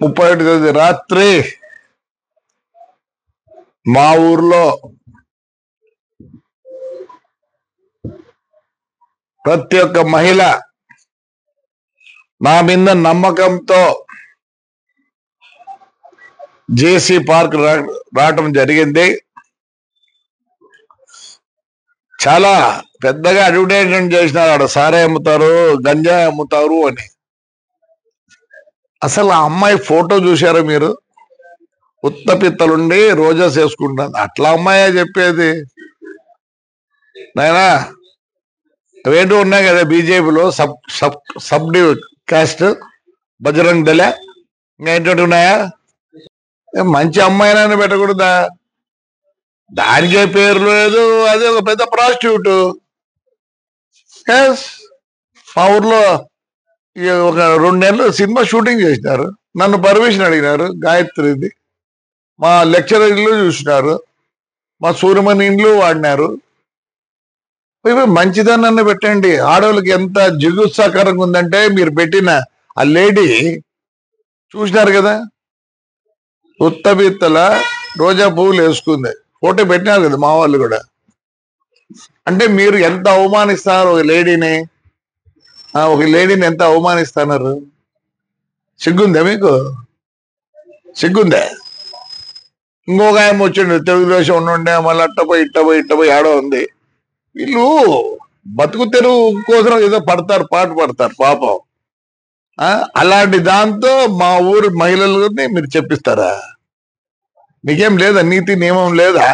31 తేదీ రాత్రి మా ఊర్లో ప్రతి ఒక్క మహిళ నా మీద నమ్మకంతో జేసీ పార్క్ రావటం జరిగింది. చాలా పెద్దగా అడ్వర్టైజ్మెంట్ చేసినారు, ఆడ సారే అమ్ముతారు, గంజాయి అమ్ముతారు అని. అసలు ఆ అమ్మాయి ఫోటో చూశారా మీరు? ఉత్తపిత్తలుండి రోజాస్ వేసుకుంటాను. అట్లా అమ్మాయే చెప్పేది. నాయనా అవేంటో ఉన్నాయి కదా బీజేపీలో సబ్ కాస్ట్, బజరంగ్ దళ, ఇంకా ఏంటంటే ఉన్నాయా? మంచి అమ్మాయినైనా పెట్టకూడదా? దానికే పేరు లేదు, అది ఒక పెద్ద ప్రాస్టిట్యూట్. మా ఊర్లో ఒక 2 నెలలు సినిమా షూటింగ్ చేసినారు. నన్ను పర్మిషన్ అడిగినారు. గాయత్రిది మా లెక్చరర్ ఇల్లు చూసినారు, మా సూర్యమణి ఇండ్లు వాడినారు. మంచిదన్న పెట్టండి. ఆడవాళ్ళకి ఎంత జిగుత్సాకరంగా ఉందంటే మీరు పెట్టిన ఆ లేడీ చూసినారు కదా, ఉత్తబిత్తల రోజా పువ్వులు వేసుకుంది, ఫోటో పెట్టినారు కదా మా వాళ్ళు కూడా. అంటే మీరు ఎంత అవమానిస్తున్నారు ఒక లేడీని, ఎంత అవమానిస్తున్నారు? సిగ్గుందా మీకు? సిగ్గుందా? ఇంకొక ఆయన వచ్చిండు, తెలుగుదేశం ఉండే, మళ్ళీ ఇట్టపోయి ఆడో ఉంది. వీళ్ళు బతుకు తెరువు కోసం ఏదో పాట పడతారు పాపం. అలాంటి దాంతో మా ఊరు మహిళలని మీరు చెప్పిస్తారా? మీకేం లేదా? నీతి నియమం లేదా?